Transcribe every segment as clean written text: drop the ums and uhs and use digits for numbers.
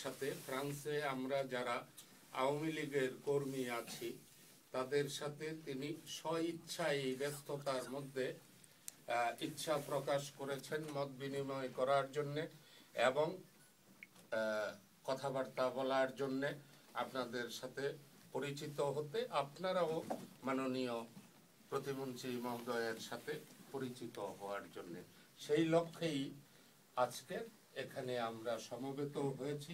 সাথে ফ্রান্সে আমরা যারা আওয়ামী লীগের কর্মী আছি তাদের সাথে তিনি স্বইচ্ছায় এই ব্যস্ততার মধ্যে ইচ্ছা প্রকাশ করেছেন মত বিনিময় করার জন্যে এবং কথাবার্তা বলার জন্যে, আপনাদের সাথে পরিচিত হতে, আপনারাও মাননীয় প্রতিমন্ত্রী মহোদয়ের সাথে পরিচিত হওয়ার জন্যে। সেই লক্ষ্যেই আজকে এখানে আমরা সমবেত হয়েছি।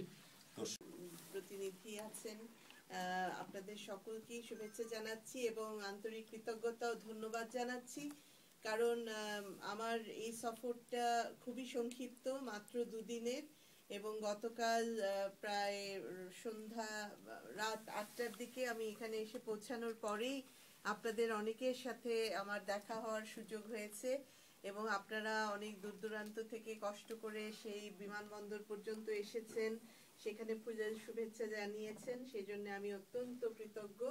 প্রতিনিধি আছেন, আপনাদের সকলকে শুভেচ্ছা জানাচ্ছি এবং আন্তরিক কৃতজ্ঞতা ও ধন্যবাদ জানাচ্ছি, কারণ আমার এই সফরটা খুবই সংক্ষিপ্ত, মাত্র দুদিনের, এবং গতকাল প্রায় রাত 8টার দিকে আমি এখানে এসে পৌঁছানোর পরেই আপনাদের অনেকের সাথে আমার দেখা হওয়ার সুযোগ হয়েছে এবং আপনারা অনেক দূর দূরান্ত থেকে কষ্ট করে সেই বিমানবন্দর পর্যন্ত এসেছেন, সেখানে পূজার শুভেচ্ছা জানিয়েছেন, সেজন্য আমি অত্যন্ত কৃতজ্ঞ।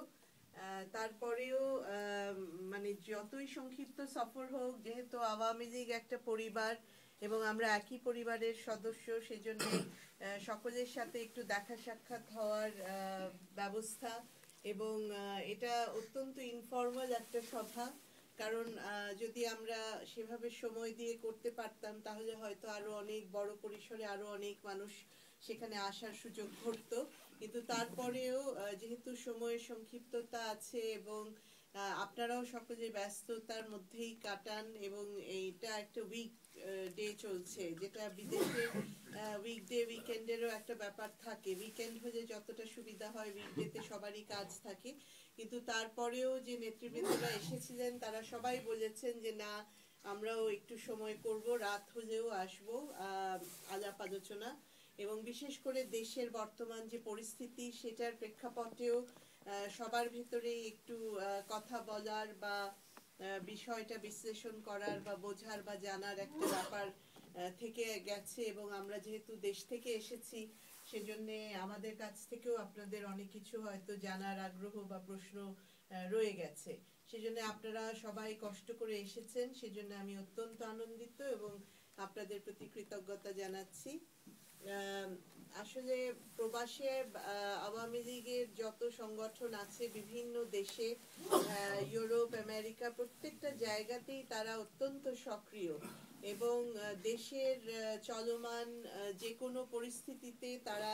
তারপরেও মানে যতই সংক্ষিপ্ত সফর হোক, যেহেতু আওয়ামী লীগ একটা পরিবার এবং আমরা একই পরিবারের সদস্য, সেজন্য সকলের সাথে একটু দেখা সাক্ষাৎ হওয়ার ব্যবস্থা, এবং এটা অত্যন্ত ইনফর্মাল একটা সভা, কারণ যদি আমরা সেভাবে সময় দিয়ে করতে পারতাম তাহলে হয়তো আরো অনেক বড় পরিসরে আরো অনেক মানুষ সেখানে আসার সুযোগ ঘটতো, কিন্তু তারপরেও যেহেতু সময়ের সংক্ষিপ্ততা আছে এবং আপনারাও সকলে ব্যস্ততার মধ্যেই কাটান, এবং এইটা একটা উইক ডে চলছে, যেটা বিদেশে উইকডে উইকেন্ডেরও একটা ব্যাপার থাকে, উইকেন্ড হলে যতটা সুবিধা হয় উইকডেতে সবারই কাজ থাকে, কিন্তু তারপরেও যে নেতৃবৃন্দরা এসেছিলেন তারা সবাই বলেছেন যে না, আমরাও একটু সময় করব, রাত হলেও আসবো, আলাপ আলোচনা, এবং বিশেষ করে দেশের বর্তমান যে পরিস্থিতি সেটার প্রেক্ষাপটেও সবার ভেতরে একটু কথা বলার বা বিষয়টা বিশ্লেষণ করার বা বোঝার বা জানার একটা ব্যাপার থেকে গেছে, এবং আমরা যেহেতু দেশ থেকে এসেছি সেজন্য আমাদের কাছ থেকেও আপনাদের অনেক কিছু হয়তো জানার আগ্রহ বা প্রশ্ন রয়ে গেছে, সেজন্য আপনারা সবাই কষ্ট করে এসেছেন, সেজন্য আমি অত্যন্ত আনন্দিত এবং আপনাদের প্রতি কৃতজ্ঞতা জানাচ্ছি। আসলে প্রবাসে আওয়ামী লীগের যত সংগঠন আছে বিভিন্ন দেশে, ইউরোপ, আমেরিকা, প্রত্যেকটা জায়গাতেই তারা অত্যন্ত সক্রিয় এবং দেশের চলমান যে কোনো পরিস্থিতিতে তারা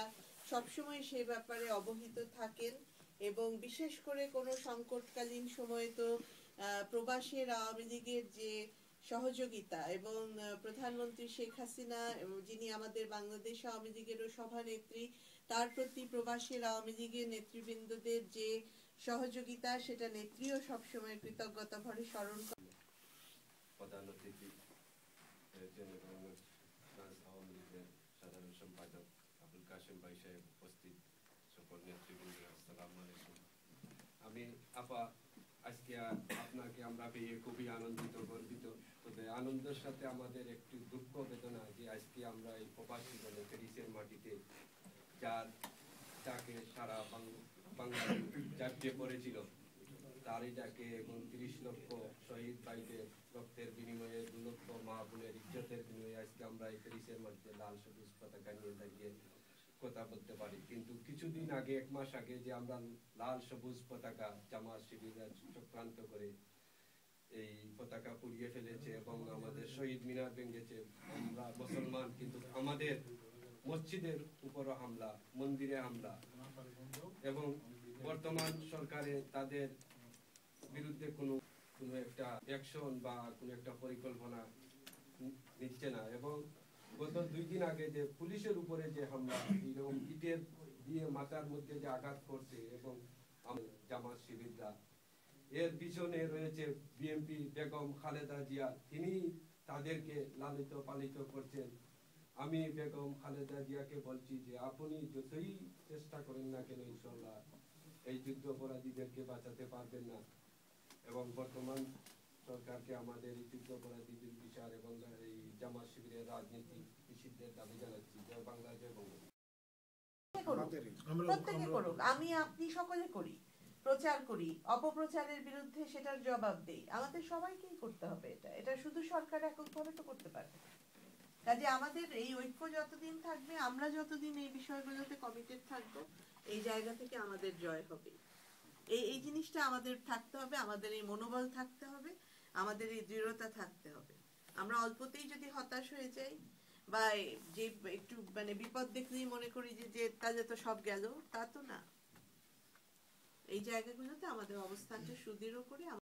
সবসময় সে ব্যাপারে অবহিত থাকেন, এবং বিশেষ করে কোনো সংকটকালীন সময়ে তো প্রবাসের আওয়ামী লীগের যে সহযোগিতা, এবং প্রধানমন্ত্রী শেখ হাসিনা যিনি আমাদের বাংলাদেশ আওয়ামী লীগেরও সভানেত্রী, তার প্রতি প্রবাসের আওয়ামী লীগের নেতৃবৃন্দদের যে সহযোগিতা সেটা নেত্রীও সবসময় কৃতজ্ঞতা ভরে স্মরণ করেন। প্রধান অতিথি আওয়ামী লীগের সাধারণ সম্পাদক আবুল কাশেম ভাই সাহেব, উপস্থিত সকল নেতৃবৃন্দ, আসসালামু আলাইকুম। আমি আপা আজকে আপনাকে আমরা পেয়ে খুবই আনন্দিত, গর্বিত, তবে আনন্দের সাথে আমাদের একটু দুঃখ বেদনা যে আজকে আমরা এই প্রবাসী বলে প্যারিসের মাটিতে যাকে সারা বাংলা জাপিয়ে পড়েছিল, তারই যাকে এবং 30 লক্ষ শহীদ ভাইদের রক্তের বিনিময়ে, 2 লক্ষ মা বোনের ইজ্জতের বিনিময়ে আজকে আমরা এই প্যারিসের মাটিতে লাল সবুজ পতাকা নিয়ে দাঁড়িয়ে কথা বলতে পারি। কিন্তু কিছুদিন আগে, 1 মাস আগে, যে আমরা লাল সবুজ পতাকা জামাত শিবিররা চক্রান্ত করে এই পতাকা পুড়িয়ে ফেলেছে এবং আমাদের শহীদ মিনার ভেঙেছে, আমরা মুসলমান, কিন্তু আমাদের মসজিদের উপরও হামলা, মন্দিরে হামলা, এবং বর্তমান সরকারে তাদের বিরুদ্ধে কোনো একটা অ্যাকশন বা কোনো একটা পরিকল্পনা নিচ্ছে না। এবং গত 2 দিন আগে যে পুলিশের উপরে যে হামলা, এরকম ইটের দিয়ে মাথার মধ্যে যে আঘাত করছে এবং জামাত শিবিররা, এর পিছনে রয়েছে বিএনপি বেগম খালেদা জিয়া, তিনি তাদেরকে লালিত পালিত করছেন। আমি বেগম খালেদা জিয়াকে বলছি যে আপনি যতই চেষ্টা করেন না কেন, ইনশাআল্লাহ এই যুদ্ধাপরাধীদেরকে বাঁচাতে পারবেন না, এবং বর্তমান সরকারকে আমাদের এই যুদ্ধাপরাধীদের বিচার এবং এই জামাত শিবিরের রাজনীতি নিষিদ্ধের দাবি জানাচ্ছি। জয় বাংলা, জয় বঙ্গবন্ধু। প্রত্যেকে করুক, আমি আপনি সকলে করি, প্রচার করি, অপপ্রচারের বিরুদ্ধে সেটার জবাব দেই, আমাদের সবাইকেই করতে হবে। এটা শুধু সরকার এককভাবে তো করতে পারবে, কাজে আমাদের এই ঐক্য যতদিন থাকবে, আমরা যতদিন এই বিষয়গুলোতে কমিটেড থাকবো, এই জায়গা থেকে আমাদের জয় হবে। এই জিনিসটা আমাদের থাকতে হবে, আমাদের এই মনোবল থাকতে হবে, আমাদের এই দৃঢ়তা থাকতে হবে। আমরা অল্পতেই যদি হতাশ হয়ে যাই বা যে একটু মানে বিপদ দেখলেই মনে করি যে তাহলে তো সব গেল, তা তো না। এই জায়গাগুলোতে আমাদের অবস্থানটা সুদৃঢ় করে